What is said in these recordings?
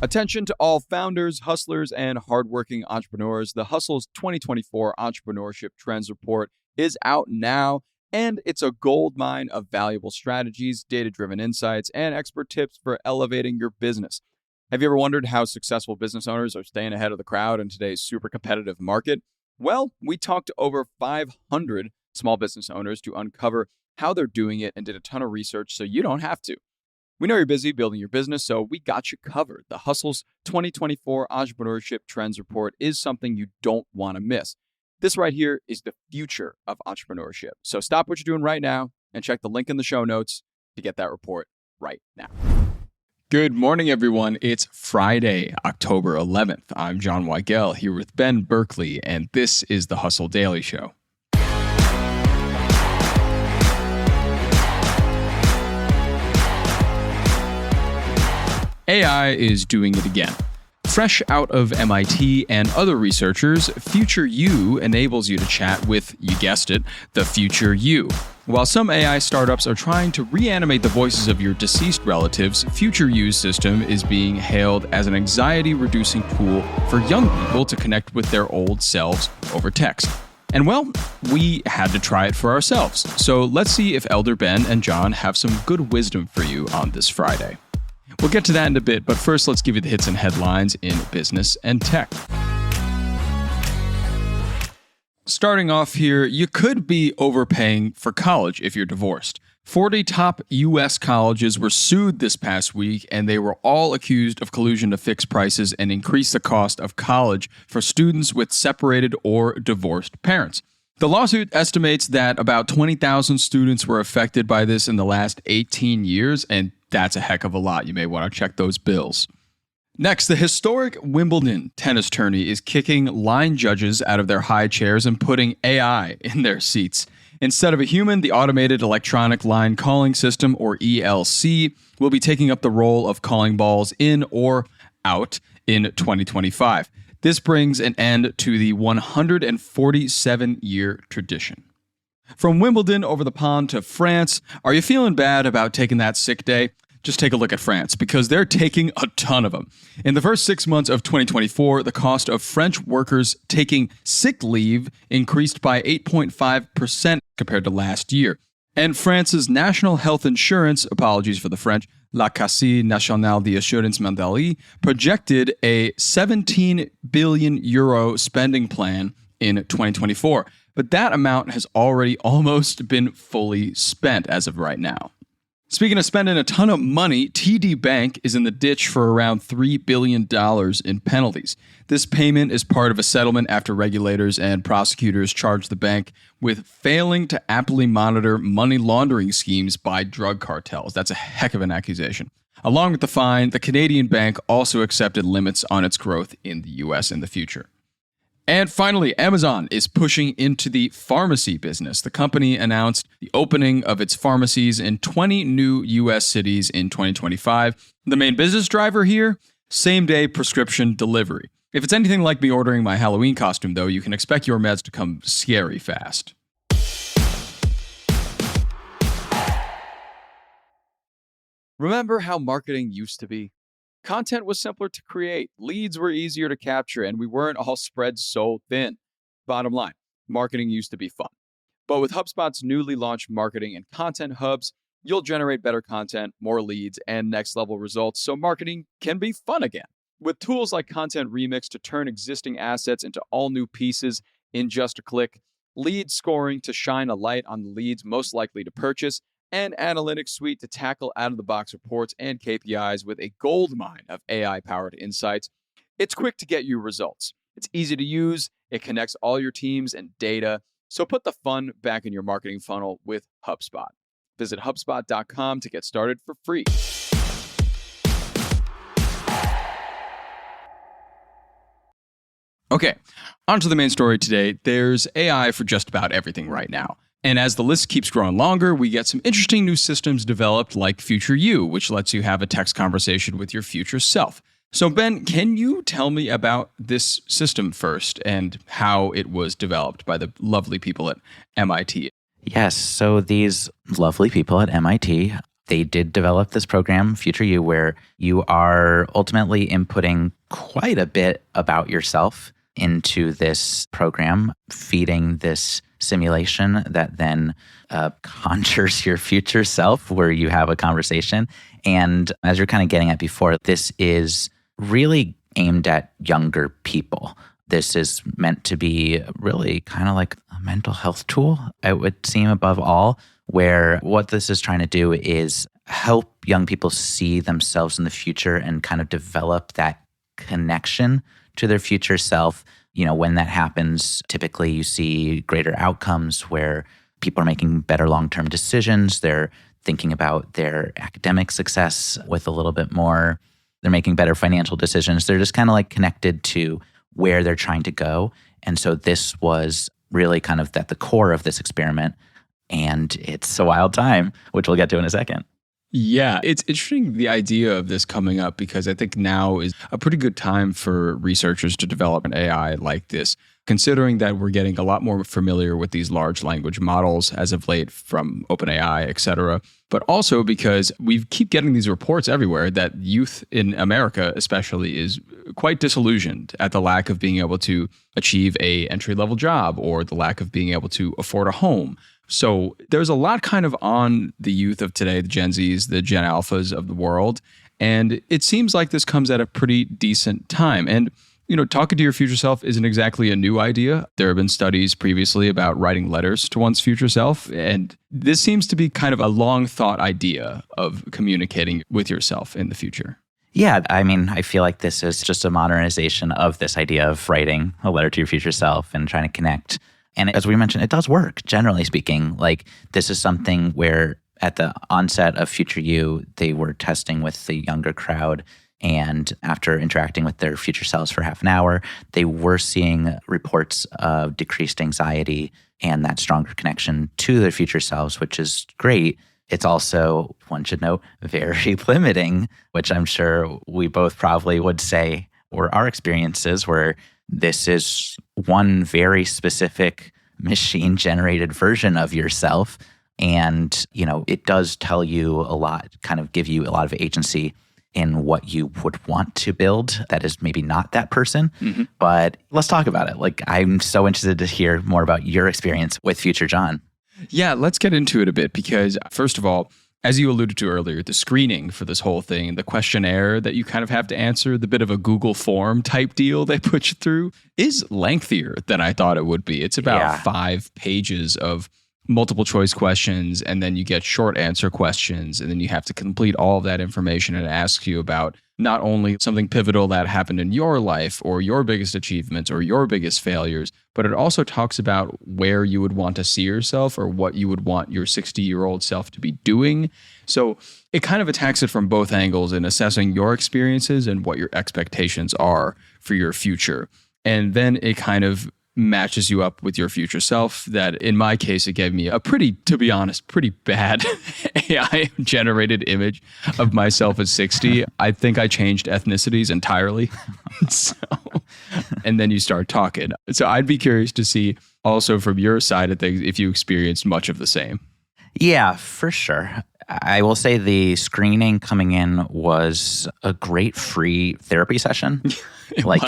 Attention to all founders, hustlers, and hardworking entrepreneurs. The Hustle's 2024 Entrepreneurship Trends Report is out now, and it's a goldmine of valuable strategies, data-driven insights, and expert tips for elevating your business. Have you ever wondered how successful business owners are staying ahead of the crowd in today's super competitive market? Well, we talked to over 500 small business owners to uncover how they're doing it and did a ton of research so you don't have to. We know you're busy building your business, so we got you covered. The Hustle's 2024 Entrepreneurship Trends Report is something you don't want to miss. This right here is the future of entrepreneurship. So stop what you're doing right now and check the link in the show notes to get that report right now. Good morning, everyone. It's Friday, October 11th. I'm John Weigell here with Ben Berkley, and this is the Hustle Daily Show. AI is doing it again. Fresh out of MIT and other researchers, Future You enables you to chat with, you guessed it, the future you. While some AI startups are trying to reanimate the voices of your deceased relatives, Future You's system is being hailed as an anxiety-reducing tool for young people to connect with their old selves over text. And well, we had to try it for ourselves. So let's see if Elder Ben and John have some good wisdom for you on this Friday. We'll get to that in a bit, but first let's give you the hits and headlines in business and tech. Starting off here, you could be overpaying for college if you're divorced. 40 top U.S. colleges were sued this past week, and they were all accused of collusion to fix prices and increase the cost of college for students with separated or divorced parents. The lawsuit estimates that about 20,000 students were affected by this in the last 18 years, and that's a heck of a lot. You may want to check those bills. Next, the historic Wimbledon tennis tourney is kicking line judges out of their high chairs and putting AI in their seats. Instead of a human, the automated electronic line calling system, or ELC, will be taking up the role of calling balls in or out in 2025. This brings an end to the 147-year tradition. From Wimbledon over the pond to France, are you feeling bad about taking that sick day? Just take a look at France, because they're taking a ton of them. In the first 6 months of 2024, the cost of French workers taking sick leave increased by 8.5% compared to last year. And France's national health insurance, apologies for the French, La Caisse Nationale d'Assurance Maladie, projected a 17 billion euro spending plan in 2024. But that amount has already almost been fully spent as of right now. Speaking of spending a ton of money, TD Bank is in the ditch for around $3 billion in penalties. This payment is part of a settlement after regulators and prosecutors charged the bank with failing to aptly monitor money laundering schemes by drug cartels. That's a heck of an accusation. Along with the fine, the Canadian bank also accepted limits on its growth in the U.S. in the future. And finally, Amazon is pushing into the pharmacy business. The company announced the opening of its pharmacies in 20 new U.S. cities in 2025. The main business driver here? Same-day prescription delivery. If it's anything like me ordering my Halloween costume, though, you can expect your meds to come scary fast. Remember how marketing used to be? Content was simpler to create, leads were easier to capture, and we weren't all spread so thin. Bottom line, marketing used to be fun. But with HubSpot's newly launched marketing and content hubs, you'll generate better content, more leads, and next-level results, so marketing can be fun again. With tools like Content Remix to turn existing assets into all new pieces in just a click, lead scoring to shine a light on the leads most likely to purchase, and Analytics Suite to tackle out-of-the-box reports and KPIs with a goldmine of AI-powered insights, it's quick to get you results. It's easy to use, it connects all your teams and data, so put the fun back in your marketing funnel with HubSpot. Visit HubSpot.com to get started for free. Okay, on to the main story today. There's AI for just about everything right now. And as the list keeps growing longer, we get some interesting new systems developed like Future You, which lets you have a text conversation with your future self. So Ben, can you tell me about this system first and how it was developed by the lovely people at MIT? Yes, so these lovely people at MIT they did develop this program, Future You, where you are ultimately inputting quite a bit about yourself into this program, feeding this simulation that then conjures your future self where you have a conversation. And as you're kind of getting at before, this is really aimed at younger people. This is meant to be really kind of like a mental health tool, it would seem, above all, where what this is trying to do is help young people see themselves in the future and kind of develop that connection to their future self. When that happens, typically you see greater outcomes where people are making better long-term decisions. They're thinking about their academic success with a little bit more. They're making better financial decisions. They're just kind of like connected to where they're trying to go. And so this was really kind of at the core of this experiment. And it's a wild time, which we'll get to in a second. Yeah, it's interesting, the idea of this coming up, because I think now is a pretty good time for researchers to develop an AI like this, considering that we're getting a lot more familiar with these large language models as of late from OpenAI, et cetera. But also because we keep getting these reports everywhere that youth in America especially is quite disillusioned at the lack of being able to achieve a entry-level job or the lack of being able to afford a home. So there's a lot kind of on the youth of today, the Gen Zs, the Gen Alphas of the world. And it seems like this comes at a pretty decent time. And, talking to your future self isn't exactly a new idea. There have been studies previously about writing letters to one's future self. And this seems to be kind of a long thought idea of communicating with yourself in the future. Yeah, I feel like this is just a modernization of this idea of writing a letter to your future self and trying to connect. And as we mentioned, it does work, generally speaking. Like, this is something where at the onset of Future You, they were testing with the younger crowd. And after interacting with their future selves for half an hour, they were seeing reports of decreased anxiety and that stronger connection to their future selves, which is great. It's also, one should note, very limiting, which I'm sure we both probably would say were our experiences, where this is one very specific machine-generated version of yourself. And, it does tell you a lot, kind of give you a lot of agency in what you would want to build that is maybe not that person. Mm-hmm. But let's talk about it. Like, I'm so interested to hear more about your experience with Future John. Yeah, let's get into it a bit because, first of all, as you alluded to earlier, the screening for this whole thing, the questionnaire that you kind of have to answer, the bit of a Google form type deal they put you through, is lengthier than I thought it would be. It's about 5 pages of multiple choice questions, and then you get short answer questions, and then you have to complete all of that information, and it asks you about not only something pivotal that happened in your life or your biggest achievements or your biggest failures, but it also talks about where you would want to see yourself or what you would want your 60-year-old self to be doing. So it kind of attacks it from both angles in assessing your experiences and what your expectations are for your future. And then it kind of matches you up with your future self. That in my case, it gave me a pretty bad AI generated image of myself at 60. I think I changed ethnicities entirely. And then you start talking. So I'd be curious to see also from your side of things if you experienced much of the same. Yeah, for sure. I will say the screening coming in was a great free therapy session.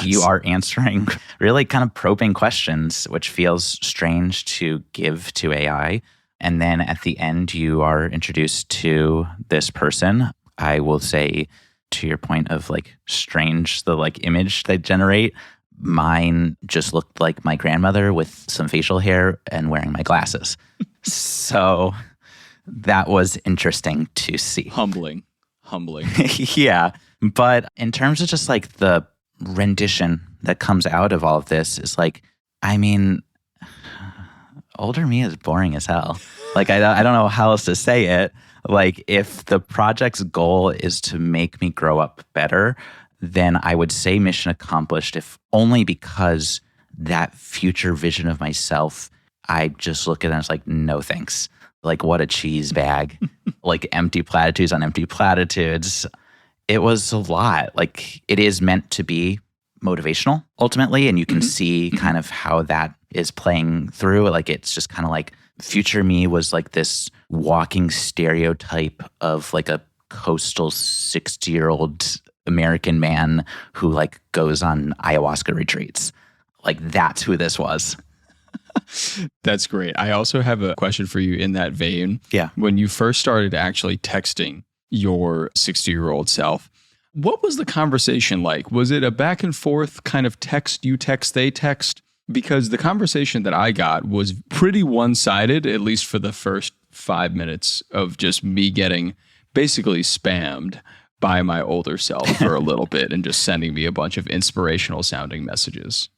You are answering really kind of probing questions, which feels strange to give to AI. And then at the end, you are introduced to this person. I will say, to your point of strange, the image they generate, mine just looked like my grandmother with some facial hair and wearing my glasses. So that was interesting to see. Humbling. Yeah. But in terms of just the rendition that comes out of all of this is older me is boring as hell. I don't know how else to say it. If the project's goal is to make me grow up better, then I would say mission accomplished, if only because that future vision of myself, I just look at it as no thanks. What a cheese bag. Empty platitudes on empty platitudes. It was a lot. It is meant to be motivational ultimately, and you can see kind of how that is playing through. It's just kind of future me was this walking stereotype of like a coastal 60-year-old American man who like goes on ayahuasca retreats. Like that's who this was. That's great. I also have a question for you in that vein. Yeah. When you first started actually texting your 60-year-old self, what was the conversation like? Was it a back and forth kind of text, you text, they text? Because the conversation that I got was pretty one-sided, at least for the first 5 minutes of just me getting basically spammed by my older self for a little bit and just sending me a bunch of inspirational sounding messages.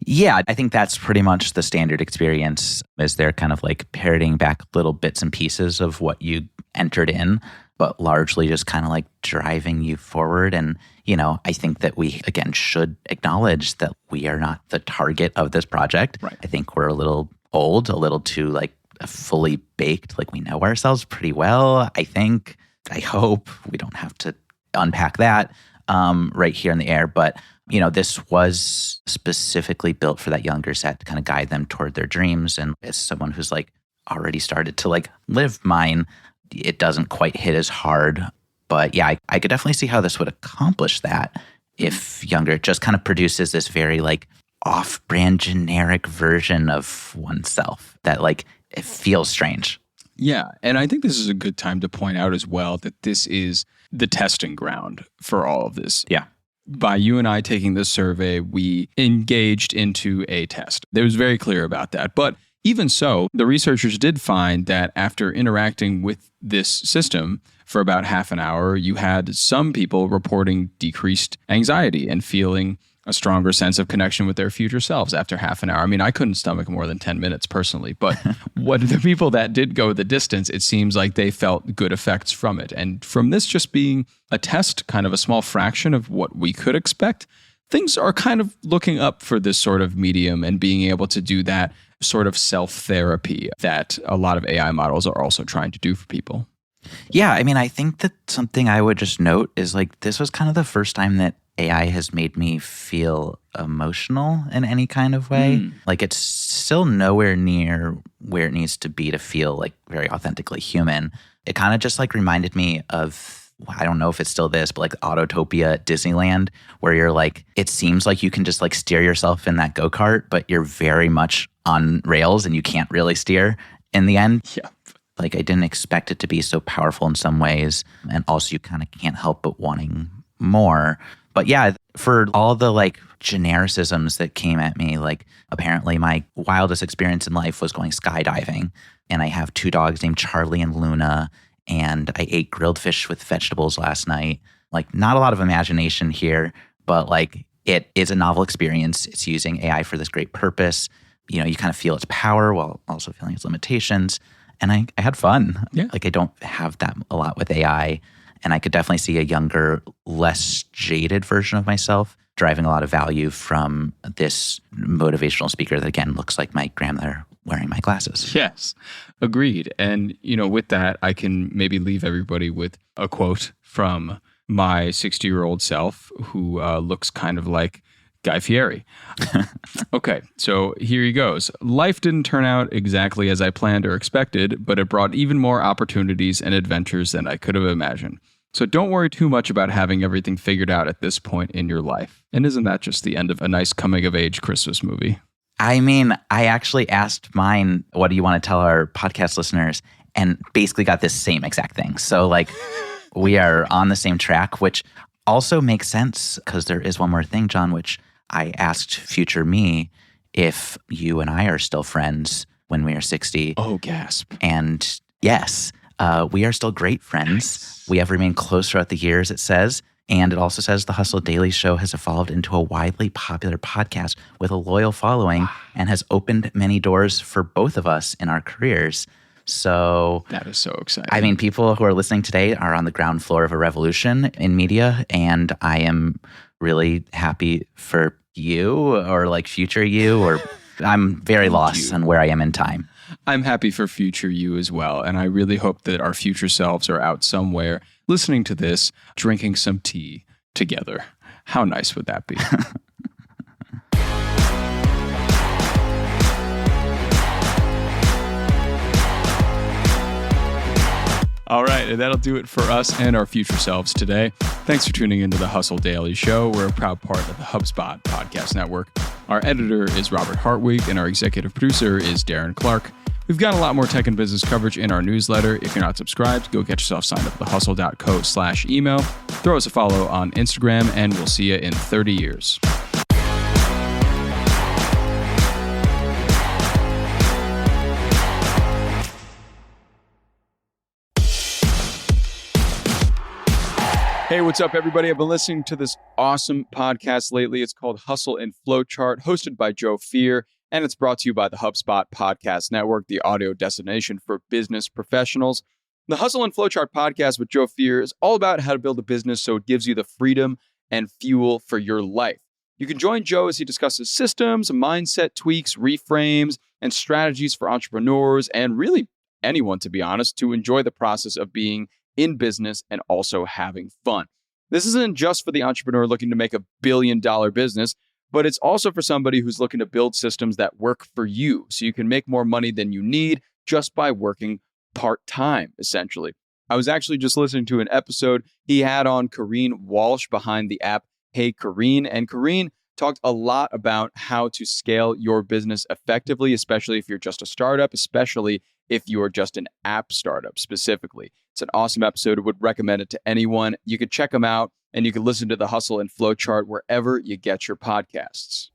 Yeah, I think that's pretty much the standard experience, is they're kind of like parroting back little bits and pieces of what you entered in, but largely just kind of like driving you forward. And, you know, I think that we, again, should acknowledge that we are not the target of this project. Right. I think we're a little old, a little too like fully baked. Like we know ourselves pretty well, I hope. We don't have to unpack that right here in the air. But, you know, this was specifically built for that younger set to kind of guide them toward their dreams. And as someone who's like already started to like live mine, it doesn't quite hit as hard. But yeah, I could definitely see how this would accomplish that if younger. It just kind of produces this very like off-brand generic version of oneself that like it feels strange. Yeah. And I think this is a good time to point out as well that this is the testing ground for all of this. Yeah. By you and I taking this survey, we engaged into a test. It was very clear about that. But even so, the researchers did find that after interacting with this system for about half an hour, you had some people reporting decreased anxiety and feeling a stronger sense of connection with their future selves after half an hour. I mean, I couldn't stomach more than 10 minutes personally, but what the people that did go the distance, it seems like they felt good effects from it. And from this just being a test, kind of a small fraction of what we could expect, things are kind of looking up for this sort of medium and being able to do that sort of self-therapy that a lot of AI models are also trying to do for people. Yeah, I mean, I think that something I would just note is like this was kind of the first time that AI has made me feel emotional in any kind of way. Like it's still nowhere near where it needs to be to feel like very authentically human. It kind of just like reminded me of, I don't know if it's still this, but like Autotopia at Disneyland, where you're like, it seems like you can just like steer yourself in that go-kart, but you're very much on rails and you can't really steer in the end. Yeah. Like I didn't expect it to be so powerful in some ways. And also you kind of can't help but wanting more. But yeah, for all the like genericisms that came at me, like apparently my wildest experience in life was going skydiving. And I have 2 dogs named Charlie and Luna. And I ate grilled fish with vegetables last night. Like not a lot of imagination here, but like it is a novel experience. It's using AI for this great purpose. You know, you kind of feel its power while also feeling its limitations. And I had fun. Yeah. Like I don't have that a lot with AI. And I could definitely see a younger, less jaded version of myself driving a lot of value from this motivational speaker that, again, looks like my grandmother wearing my glasses. Yes, agreed. And, you know, with that, I can maybe leave everybody with a quote from my 60-year-old self who looks kind of like Guy Fieri. Okay, so here he goes. Life didn't turn out exactly as I planned or expected, but it brought even more opportunities and adventures than I could have imagined. So don't worry too much about having everything figured out at this point in your life. And isn't that just the end of a nice coming-of-age Christmas movie? I mean, I actually asked mine, what do you want to tell our podcast listeners? And basically got this same exact thing. So like we are on the same track, which also makes sense because there is one more thing, John, which I asked future me if you and I are still friends when we are 60. Oh, gasp. And yes, we are still great friends. Nice. We have remained close throughout the years, it says. And it also says the Hustle Daily Show has evolved into a widely popular podcast with a loyal following and has opened many doors for both of us in our careers. So that is so exciting. I mean, people who are listening today are on the ground floor of a revolution in media, and I am really happy for you or like future you, or I'm very lost on where I am in time. I'm happy for future you as well. And I really hope that our future selves are out somewhere listening to this, drinking some tea together. How nice would that be? All right, and that'll do it for us and our future selves today. Thanks for tuning into the Hustle Daily Show. We're a proud part of the HubSpot Podcast Network. Our editor is Robert Hartwig, and our executive producer is Darren Clark. We've got a lot more tech and business coverage in our newsletter. If you're not subscribed, go get yourself signed up at thehustle.co/email. Throw us a follow on Instagram, and we'll see you in 30 years. Hey, what's up, everybody? I've been listening to this awesome podcast lately. It's called Hustle and Flowchart, hosted by Joe Fear, and it's brought to you by the HubSpot Podcast Network, the audio destination for business professionals. The Hustle and Flowchart podcast with Joe Fear is all about how to build a business so it gives you the freedom and fuel for your life. You can join Joe as he discusses systems, mindset tweaks, reframes, and strategies for entrepreneurs, and really anyone, to be honest, to enjoy the process of being in business and also having fun. This isn't just for the entrepreneur looking to make $1 billion business, but it's also for somebody who's looking to build systems that work for you so you can make more money than you need just by working part-time, essentially. I was actually just listening to an episode he had on Kareen Walsh behind the app Hey Kareen, and Kareen talked a lot about how to scale your business effectively, especially if you're just a startup, especially if you are just an app startup specifically. It's an awesome episode. I would recommend it to anyone. You could check them out, and you can listen to the Hustle and Flowchart wherever you get your podcasts.